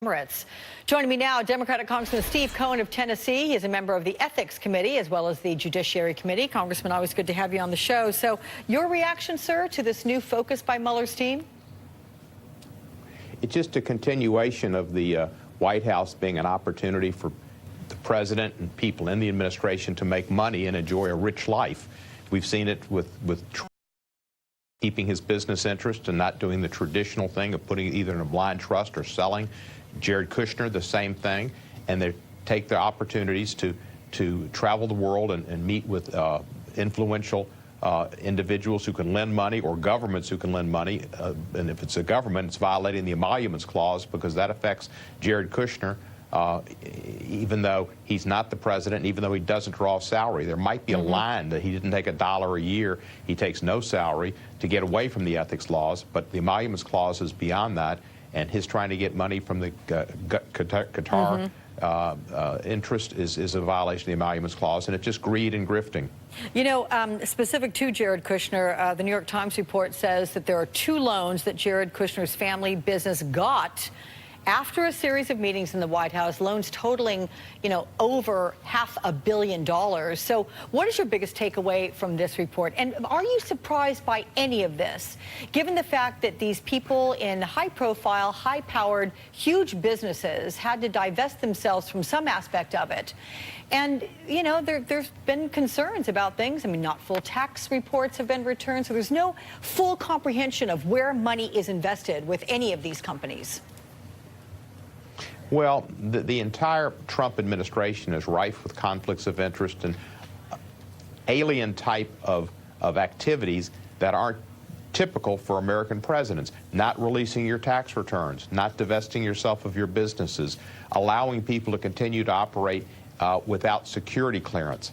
Emirates. Joining me now, Democratic Congressman Steve Cohen of Tennessee. He is a member of the Ethics Committee as well as the Judiciary Committee. Congressman, always good to have you on the show. So your reaction, sir, to this new focus by Mueller's team? It's just a continuation of the White House being an opportunity for the president and people in the administration to make money and enjoy a rich life. We've seen it with Trump keeping his business interest and not doing the traditional thing of putting it either in a blind trust or selling. Jared Kushner, the same thing, and they take their opportunities to travel the world and meet with influential individuals who can lend money or governments who can lend money. And if it's a government, it's violating the Emoluments Clause because that affects Jared Kushner, even though he's not the president, even though he doesn't draw a salary. There might be a line that he didn't take $1 a year, he takes no salary to get away from the ethics laws, but the Emoluments Clause is beyond that, and his trying to get money from the Qatar interest is a violation of the Emoluments Clause, and it's just greed and grifting. You know, specific to Jared Kushner, the New York Times report says that there are 2 loans that Jared Kushner's family business got after a series of meetings in the White House, loans totaling, over $500 million. So what is your biggest takeaway from this report? And are you surprised by any of this, given the fact that these people in high-profile, high-powered, huge businesses had to divest themselves from some aspect of it? And, there's been concerns about things. I mean, not full tax reports have been returned, so there's no full comprehension of where money is invested with any of these companies. Well, the entire Trump administration is rife with conflicts of interest and alien type of activities that aren't typical for American presidents. Not releasing your tax returns, not divesting yourself of your businesses, allowing people to continue to operate without security clearance.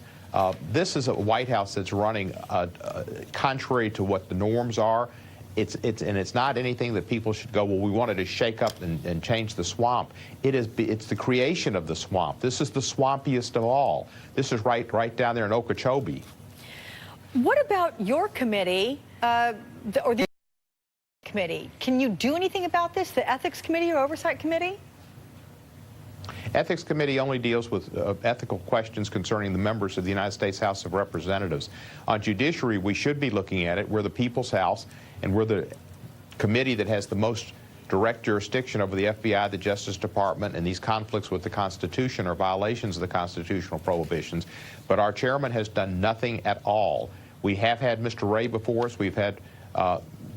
This is a White House that's running contrary to what the norms are. It's not anything that people should go, well, we wanted to shake up and change the swamp. It's the creation of the swamp. This is the swampiest of all. This is right down there in Okeechobee. What about your committee, or the committee? Can you do anything about this, the Ethics Committee or Oversight Committee? Ethics Committee only deals with ethical questions concerning the members of the United States House of Representatives. On Judiciary, we should be looking at it. We're the People's House, and we're the committee that has the most direct jurisdiction over the FBI, the Justice Department, and these conflicts with the Constitution or violations of the constitutional prohibitions. But our chairman has done nothing at all. We have had Mr. Wray before us. We've had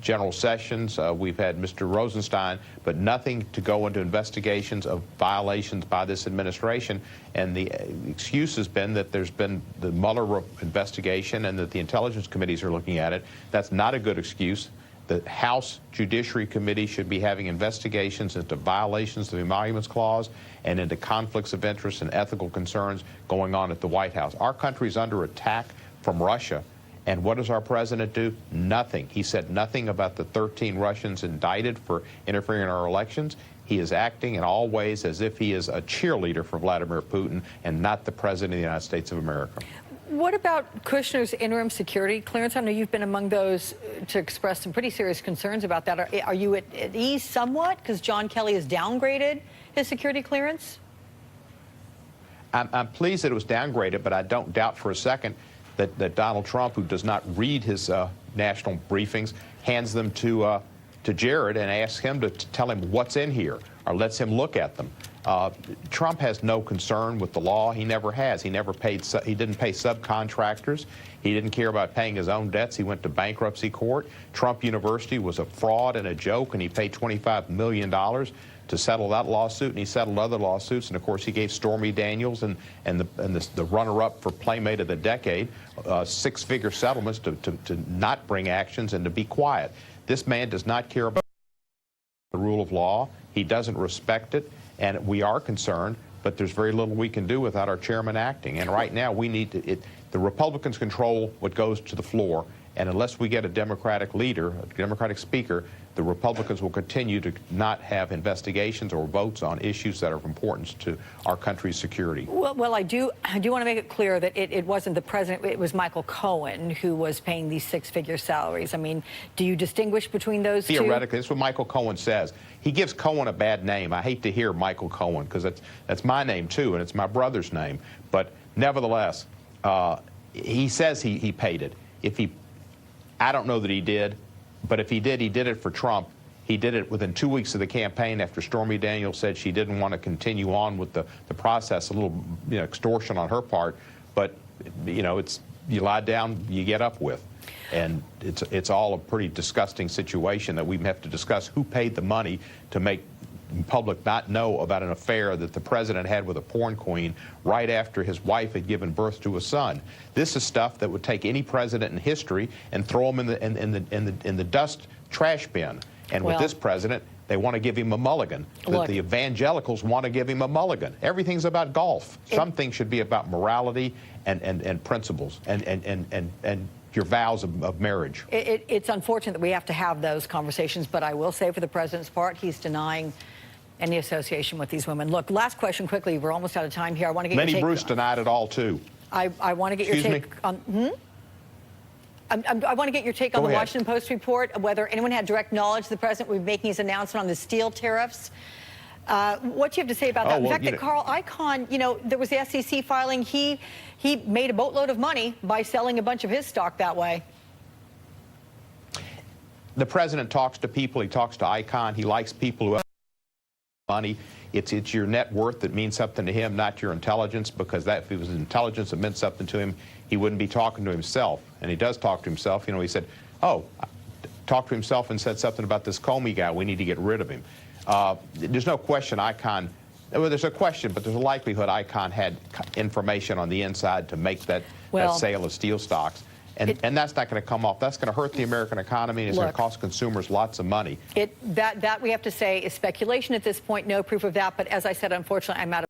General Sessions, we've had Mr. Rosenstein, but nothing to go into investigations of violations by this administration. And the excuse has been that there's been the Mueller investigation and that the intelligence committees are looking at it. That's not a good excuse. The House Judiciary Committee should be having investigations into violations of the Emoluments Clause and into conflicts of interest and ethical concerns going on at the White House. Our country's under attack from Russia. And what does our president do? Nothing. He said nothing about the 13 Russians indicted for interfering in our elections. He is acting in all ways as if he is a cheerleader for Vladimir Putin and not the president of the United States of America. What about Kushner's interim security clearance? I know you've been among those to express some pretty serious concerns about that. Are you at ease somewhat because John Kelly has downgraded his security clearance? I'm pleased that it was downgraded, but I don't doubt for a second that Donald Trump, who does not read his national briefings, hands them to Jared and asks him to tell him what's in here or lets him look at them. Trump has no concern with the law. He never has. He never paid. He didn't pay subcontractors. He didn't care about paying his own debts. He went to bankruptcy court. Trump University was a fraud and a joke, and he paid $25 million to settle that lawsuit, and he settled other lawsuits. And of course, he gave Stormy Daniels and the runner-up for Playmate of the Decade 6-figure settlements to not bring actions and to be quiet. This man does not care about the rule of law. He doesn't respect it, and we are concerned. But there's very little we can do without our chairman acting. And right now, we need to. The Republicans control what goes to the floor. And unless we get a Democratic leader, a Democratic speaker, the Republicans will continue to not have investigations or votes on issues that are of importance to our country's security. Well, I do want to make it clear that it wasn't the president, it was Michael Cohen who was paying these six-figure salaries. I mean, do you distinguish between those two? Theoretically, that's what Michael Cohen says. He gives Cohen a bad name. I hate to hear Michael Cohen, because that's my name too, and it's my brother's name. But nevertheless, he says he paid it. I don't know that he did, but if he did it for Trump. He did it within 2 weeks of the campaign after Stormy Daniels said she didn't want to continue on with the process. A little extortion on her part, but it's you lie down, you get up with. And it's all a pretty disgusting situation that we have to discuss who paid the money to make the public not know about an affair that the president had with a porn queen right after his wife had given birth to a son. This is stuff that would take any president in history and throw him in the dust trash bin. And with this president, they want to give him a mulligan. The evangelicals want to give him a mulligan. Everything's about golf. Some things should be about morality and principles and your vows of marriage. It's unfortunate that we have to have those conversations, but I will say for the president's part, he's denying any association with these women. Look, last question quickly. We're almost out of time here. I want to get your take. Lenny Bruce denied it all, too. I want to get your take on... I want to get your take on the Washington Post report, whether anyone had direct knowledge the president would be making his announcement on the steel tariffs. What do you have to say about that? In fact, that Carl Icahn, there was the SEC filing. He made a boatload of money by selling a bunch of his stock that way. The president talks to people. He talks to Icahn. He likes people who have money. It's your net worth that means something to him, not your intelligence, because if it was intelligence that meant something to him, he wouldn't be talking to himself. And he does talk to himself. He said, talked to himself and said something about this Comey guy. We need to get rid of him. There's no question Icahn, well, there's a question, but there's a likelihood Icahn had information on the inside to make that sale of steel stocks. And that's not going to come off. That's going to hurt the American economy, and it's going to cost consumers lots of money. That we have to say is speculation at this point, no proof of that. But as I said, unfortunately, I'm out of